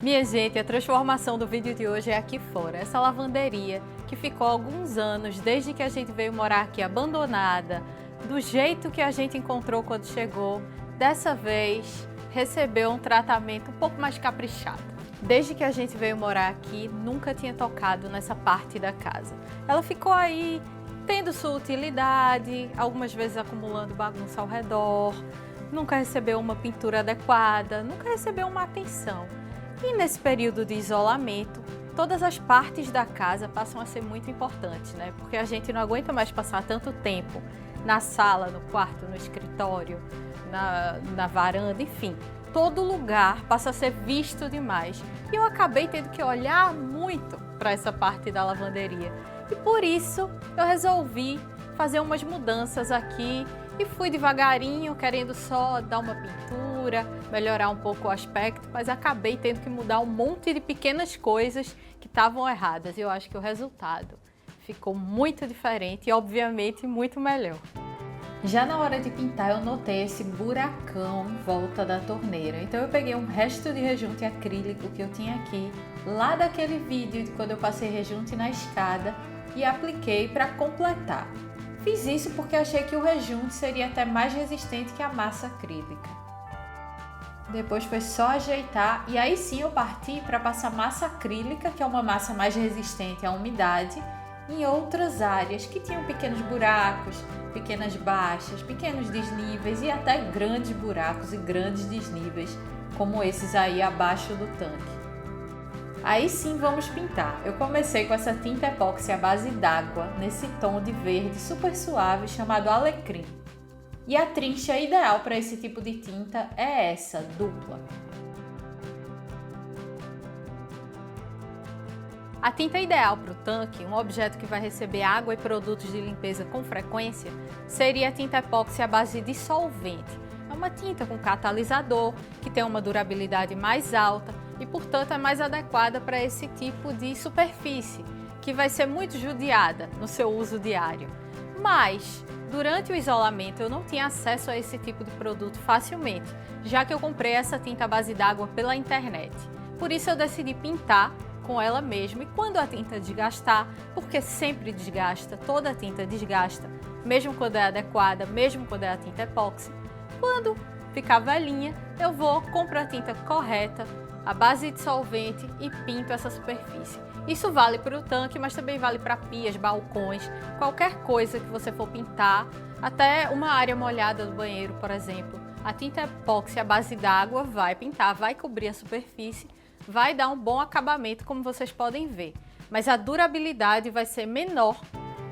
Minha gente, a transformação do vídeo de hoje é aqui fora. Essa lavanderia que ficou há alguns anos, desde que a gente veio morar aqui abandonada, do jeito que a gente encontrou quando chegou, dessa vez recebeu um tratamento um pouco mais caprichado. Desde que a gente veio morar aqui, nunca tinha tocado nessa parte da casa. Ela ficou aí tendo sua utilidade, algumas vezes acumulando bagunça ao redor, nunca recebeu uma pintura adequada, nunca recebeu uma atenção. E nesse período de isolamento, todas as partes da casa passam a ser muito importantes, né? Porque a gente não aguenta mais passar tanto tempo na sala, no quarto, no escritório, na varanda, enfim. Todo lugar passa a ser visto demais. E eu acabei tendo que olhar muito para essa parte da lavanderia. E por isso eu resolvi fazer umas mudanças aqui e fui devagarinho, querendo só dar uma pintura, melhorar um pouco o aspecto, mas acabei tendo que mudar um monte de pequenas coisas que estavam erradas. E eu acho que o resultado ficou muito diferente e, obviamente, muito melhor. Já na hora de pintar, eu notei esse buracão em volta da torneira. Então eu peguei um resto de rejunte acrílico que eu tinha aqui, lá daquele vídeo de quando eu passei rejunte na escada, e apliquei para completar. Fiz isso porque achei que o rejunte seria até mais resistente que a massa acrílica. Depois foi só ajeitar e aí sim eu parti para passar massa acrílica, que é uma massa mais resistente à umidade, em outras áreas que tinham pequenos buracos, pequenas baixas, pequenos desníveis e até grandes buracos e grandes desníveis, como esses aí abaixo do tanque. Aí sim vamos pintar. Eu comecei com essa tinta epóxi à base d'água, nesse tom de verde super suave chamado alecrim. E a trincha ideal para esse tipo de tinta é essa, dupla. A tinta ideal para o tanque, um objeto que vai receber água e produtos de limpeza com frequência, seria a tinta epóxi à base de solvente. É uma tinta com catalisador, que tem uma durabilidade mais alta e, portanto, é mais adequada para esse tipo de superfície, que vai ser muito judiada no seu uso diário. Mas, durante o isolamento, eu não tinha acesso a esse tipo de produto facilmente, já que eu comprei essa tinta à base d'água pela internet. Por isso eu decidi pintar com ela mesma, e quando a tinta desgastar, porque sempre desgasta, toda a tinta desgasta, mesmo quando é adequada, mesmo quando é a tinta epóxi, quando ficar velhinha, eu compro a tinta correta, a base de solvente e pinto essa superfície. Isso vale para o tanque, mas também vale para pias, balcões, qualquer coisa que você for pintar, até uma área molhada do banheiro, por exemplo. A tinta epóxi à base d'água vai pintar, vai cobrir a superfície, vai dar um bom acabamento, como vocês podem ver, mas a durabilidade vai ser menor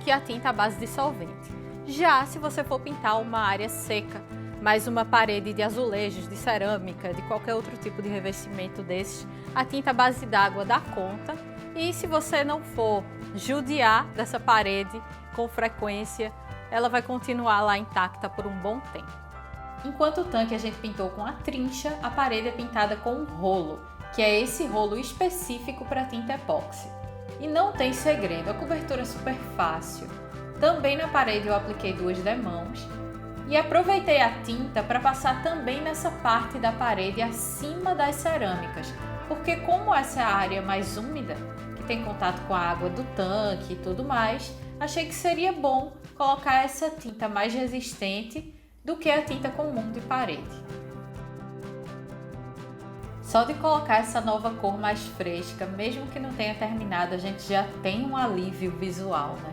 que a tinta à base de solvente. Já se você for pintar uma área seca, mais uma parede de azulejos, de cerâmica, de qualquer outro tipo de revestimento desses, a tinta à base d'água dá conta. E se você não for judiar dessa parede com frequência, ela vai continuar lá intacta por um bom tempo. Enquanto o tanque a gente pintou com a trincha, a parede é pintada com um rolo, que é esse rolo específico para tinta epóxi. E não tem segredo, a cobertura é super fácil. Também na parede eu apliquei 2 demãos e aproveitei a tinta para passar também nessa parte da parede acima das cerâmicas, porque como essa é a área mais úmida, que tem contato com a água do tanque e tudo mais, achei que seria bom colocar essa tinta mais resistente do que a tinta comum de parede. Só de colocar essa nova cor mais fresca, mesmo que não tenha terminado, a gente já tem um alívio visual, né?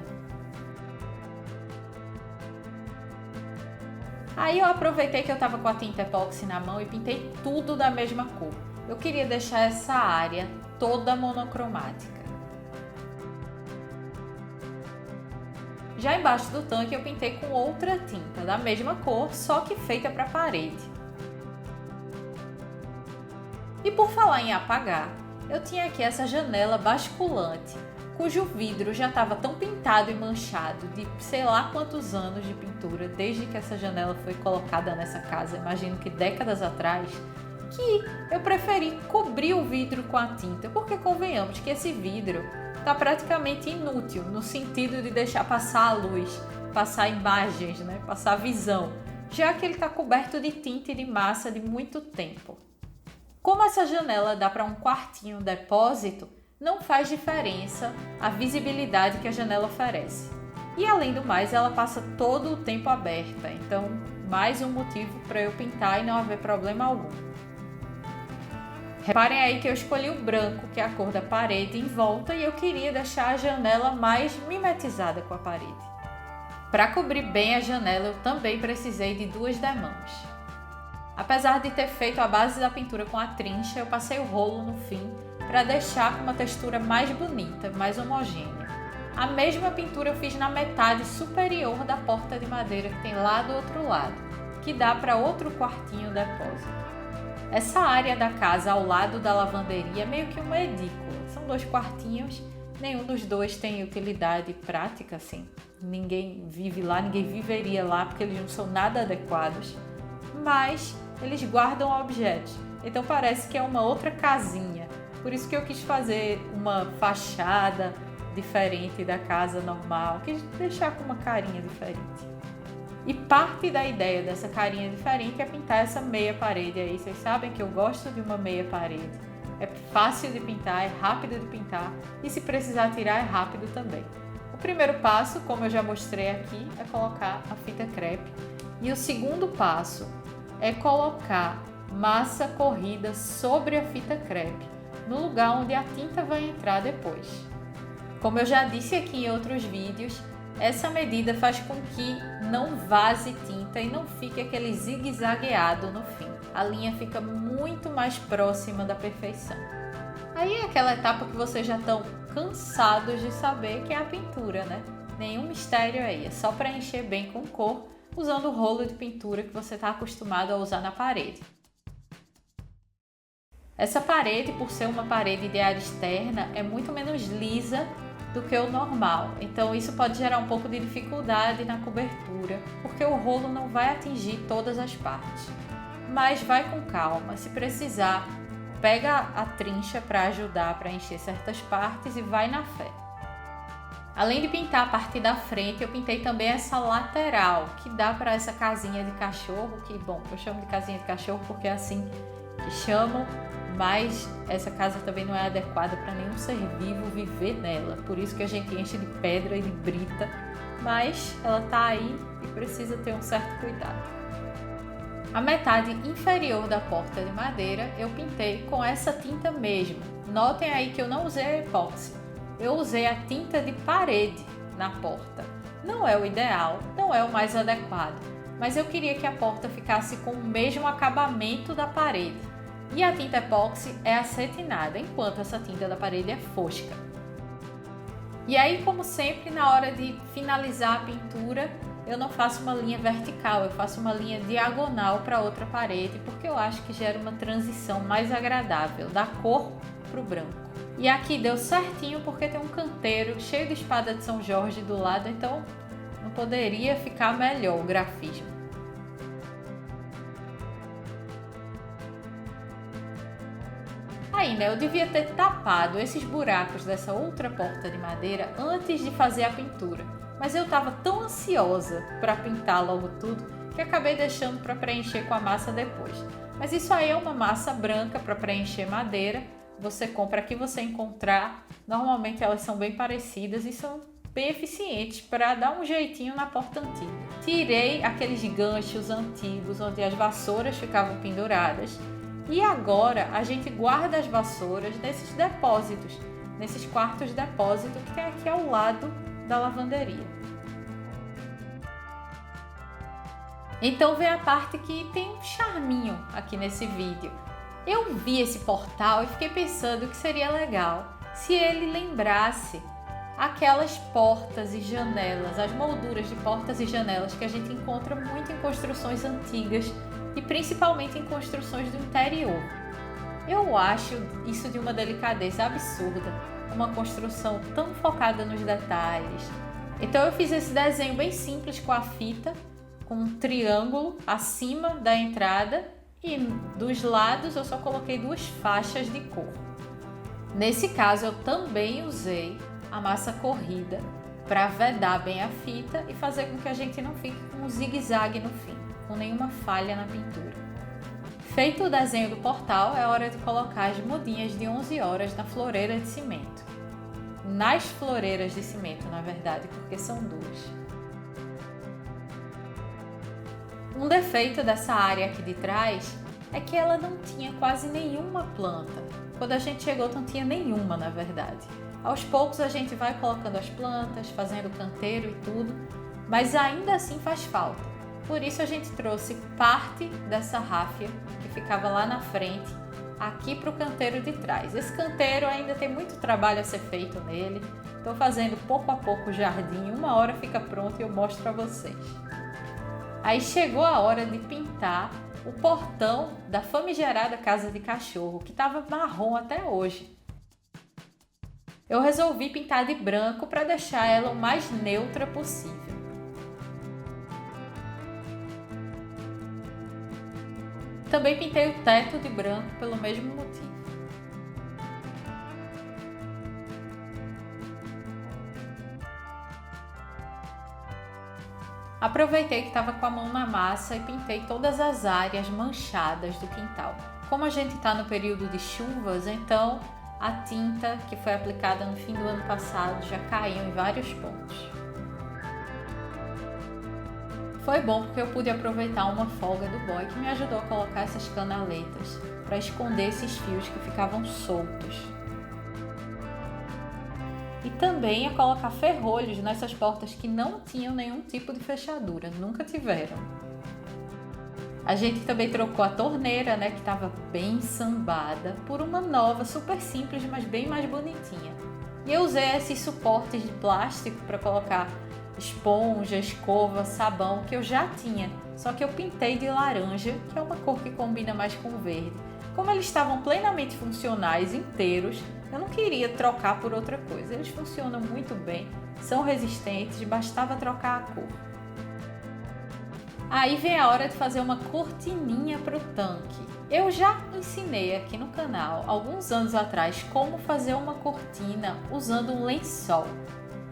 Aí eu aproveitei que eu estava com a tinta epóxi na mão e pintei tudo da mesma cor. Eu queria deixar essa área toda monocromática. Já embaixo do tanque eu pintei com outra tinta da mesma cor, só que feita para a parede. E por falar em apagar, eu tinha aqui essa janela basculante, cujo vidro já estava tão pintado e manchado de sei lá quantos anos de pintura, desde que essa janela foi colocada nessa casa, imagino que décadas atrás, que eu preferi cobrir o vidro com a tinta, porque convenhamos que esse vidro está praticamente inútil, no sentido de deixar passar a luz, passar imagens, né? Passar visão, já que ele está coberto de tinta e de massa de muito tempo. Como essa janela dá para um quartinho depósito, não faz diferença a visibilidade que a janela oferece. E além do mais, ela passa todo o tempo aberta, então mais um motivo para eu pintar e não haver problema algum. Reparem aí que eu escolhi o branco, que é a cor da parede em volta, e eu queria deixar a janela mais mimetizada com a parede. Para cobrir bem a janela, eu também precisei de 2 demãos. Apesar de ter feito a base da pintura com a trincha, eu passei o rolo no fim para deixar com uma textura mais bonita, mais homogênea. A mesma pintura eu fiz na metade superior da porta de madeira que tem lá do outro lado, que dá para outro quartinho depósito. Essa área da casa ao lado da lavanderia é meio que uma edícula. São 2 quartinhos, nenhum dos 2 tem utilidade prática, assim. Ninguém vive lá, ninguém viveria lá porque eles não são nada adequados. Mas eles guardam objetos, então parece que é uma outra casinha. Por isso que eu quis fazer uma fachada diferente da casa normal, quis deixar com uma carinha diferente. E parte da ideia dessa carinha diferente é pintar essa meia parede aí. Vocês sabem que eu gosto de uma meia parede. É fácil de pintar, é rápido de pintar e se precisar tirar é rápido também. O primeiro passo, como eu já mostrei aqui, é colocar a fita crepe. E o segundo passo é colocar massa corrida sobre a fita crepe, no lugar onde a tinta vai entrar depois. Como eu já disse aqui em outros vídeos, essa medida faz com que não vaze tinta e não fique aquele zigue-zagueado no fim. A linha fica muito mais próxima da perfeição. Aí é aquela etapa que vocês já estão cansados de saber, que é a pintura, né? Nenhum mistério aí, é só preencher bem com cor, usando o rolo de pintura que você está acostumado a usar na parede. Essa parede, por ser uma parede de área externa, é muito menos lisa do que o normal, então isso pode gerar um pouco de dificuldade na cobertura, porque o rolo não vai atingir todas as partes. Mas vai com calma, se precisar, pega a trincha para ajudar a preencher certas partes e vai na fé. Além de pintar a parte da frente, eu pintei também essa lateral, que dá para essa casinha de cachorro, que, bom, eu chamo de casinha de cachorro porque é assim que chamam, mas essa casa também não é adequada para nenhum ser vivo viver nela, por isso que a gente enche de pedra e de brita, mas ela tá aí e precisa ter um certo cuidado. A metade inferior da porta de madeira eu pintei com essa tinta mesmo. Notem aí que eu não usei epóxi. Eu usei a tinta de parede na porta. Não é o ideal, não é o mais adequado, mas eu queria que a porta ficasse com o mesmo acabamento da parede. E a tinta epóxi é acetinada, enquanto essa tinta da parede é fosca. E aí, como sempre, na hora de finalizar a pintura, eu não faço uma linha vertical, eu faço uma linha diagonal para outra parede, porque eu acho que gera uma transição mais agradável da cor para o branco. E aqui deu certinho porque tem um canteiro cheio de espada de São Jorge do lado, então não poderia ficar melhor o grafismo. Aí, né, eu devia ter tapado esses buracos dessa outra porta de madeira antes de fazer a pintura, mas eu estava tão ansiosa para pintar logo tudo que acabei deixando para preencher com a massa depois. Mas isso aí é uma massa branca para preencher madeira. Você compra aqui, você encontrar, normalmente elas são bem parecidas e são bem eficientes para dar um jeitinho na porta antiga. Tirei aqueles ganchos antigos onde as vassouras ficavam penduradas e agora a gente guarda as vassouras nesses depósitos, nesses quartos de depósito que tem aqui ao lado da lavanderia. Então vem a parte que tem um charminho aqui nesse vídeo. Eu vi esse portal e fiquei pensando que seria legal se ele lembrasse aquelas portas e janelas, as molduras de portas e janelas que a gente encontra muito em construções antigas e principalmente em construções do interior. Eu acho isso de uma delicadeza absurda, uma construção tão focada nos detalhes. Então eu fiz esse desenho bem simples com a fita, com um triângulo acima da entrada e dos lados eu só coloquei 2 faixas de cor. Nesse caso eu também usei a massa corrida para vedar bem a fita e fazer com que a gente não fique com um zigue-zague no fim, com nenhuma falha na pintura. Feito o desenho do portal, é hora de colocar as mudinhas de 11 horas na floreira de cimento. Nas floreiras de cimento, na verdade, porque são duas. Um defeito dessa área aqui de trás é que ela não tinha quase nenhuma planta. Quando a gente chegou, não tinha nenhuma, na verdade. Aos poucos a gente vai colocando as plantas, fazendo canteiro e tudo, mas ainda assim faz falta. Por isso a gente trouxe parte dessa ráfia que ficava lá na frente, aqui para o canteiro de trás. Esse canteiro ainda tem muito trabalho a ser feito nele. Estou fazendo pouco a pouco o jardim, uma hora fica pronto e eu mostro para vocês. Aí chegou a hora de pintar o portão da famigerada casa de cachorro, que estava marrom até hoje. Eu resolvi pintar de branco para deixar ela o mais neutra possível. Também pintei o teto de branco pelo mesmo motivo. Aproveitei que estava com a mão na massa e pintei todas as áreas manchadas do quintal. Como a gente está no período de chuvas, então a tinta que foi aplicada no fim do ano passado já caiu em vários pontos. Foi bom porque eu pude aproveitar uma folga do boy que me ajudou a colocar essas canaletas para esconder esses fios que ficavam soltos. E também a colocar ferrolhos nessas portas que não tinham nenhum tipo de fechadura, nunca tiveram. A gente também trocou a torneira, que estava bem sambada, por uma nova, super simples, mas bem mais bonitinha. E eu usei esses suportes de plástico para colocar esponja, escova, sabão que eu já tinha, só que eu pintei de laranja, que é uma cor que combina mais com verde. Como eles estavam plenamente funcionais, inteiros, eu não queria trocar por outra coisa. Eles funcionam muito bem, são resistentes, bastava trocar a cor. Aí vem a hora de fazer uma cortininha para o tanque. Eu já ensinei aqui no canal, alguns anos atrás, como fazer uma cortina usando um lençol.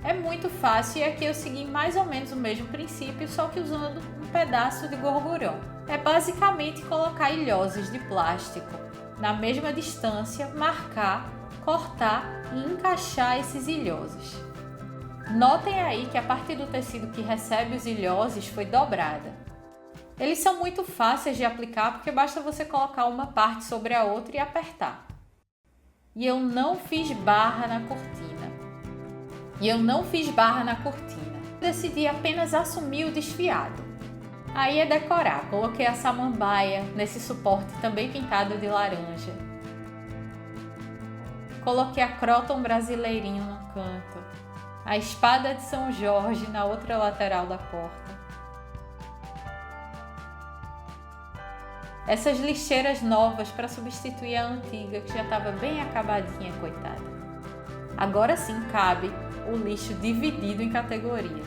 É muito fácil e aqui eu segui mais ou menos o mesmo princípio, só que usando um pedaço de gorgurão. É basicamente colocar ilhoses de plástico na mesma distância, marcar, cortar e encaixar esses ilhoses. Notem aí que a parte do tecido que recebe os ilhoses foi dobrada. Eles são muito fáceis de aplicar porque basta você colocar uma parte sobre a outra e apertar. E eu não fiz barra na cortina. Decidi apenas assumir o desfiado. Aí é decorar. Coloquei a samambaia nesse suporte também pintado de laranja. Coloquei a Croton brasileirinho no canto. A espada de São Jorge na outra lateral da porta. Essas lixeiras novas para substituir a antiga que já estava bem acabadinha, coitada. Agora sim cabe o lixo dividido em categorias.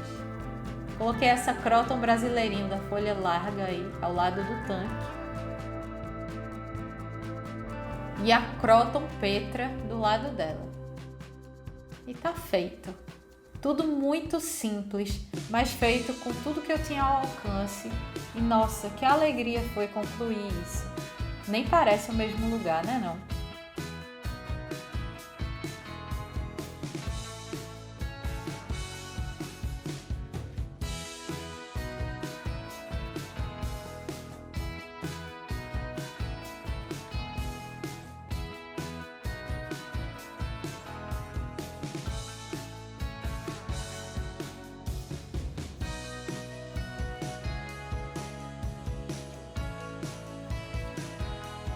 Coloquei essa Croton brasileirinho da folha larga aí ao lado do tanque. E a Croton Petra do lado dela. E tá feito. Tudo muito simples, mas feito com tudo que eu tinha ao alcance. E nossa, que alegria foi concluir isso. Nem parece o mesmo lugar, né não?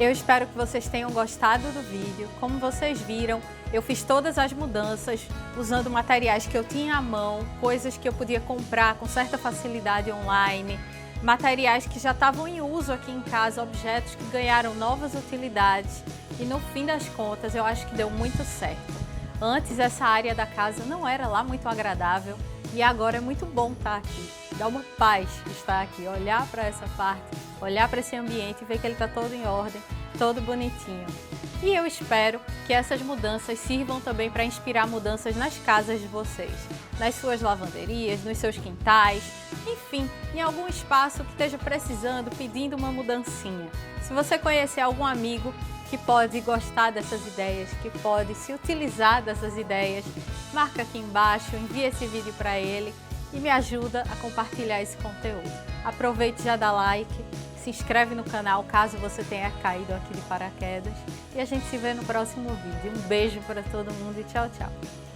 Eu espero que vocês tenham gostado do vídeo. Como vocês viram, eu fiz todas as mudanças usando materiais que eu tinha à mão, coisas que eu podia comprar com certa facilidade online, materiais que já estavam em uso aqui em casa, objetos que ganharam novas utilidades e no fim das contas eu acho que deu muito certo. Antes essa área da casa não era lá muito agradável e agora é muito bom estar aqui. Dá uma paz estar aqui, olhar para essa parte, olhar para esse ambiente e ver que ele está todo em ordem, todo bonitinho. E eu espero que essas mudanças sirvam também para inspirar mudanças nas casas de vocês, nas suas lavanderias, nos seus quintais, enfim, em algum espaço que esteja precisando, pedindo uma mudancinha. Se você conhecer algum amigo que pode gostar dessas ideias, que pode se utilizar dessas ideias, marca aqui embaixo, envia esse vídeo para ele e me ajuda a compartilhar esse conteúdo. Aproveite e já dá like, se inscreve no canal caso você tenha caído aqui de paraquedas e a gente se vê no próximo vídeo. Um beijo para todo mundo e tchau, tchau!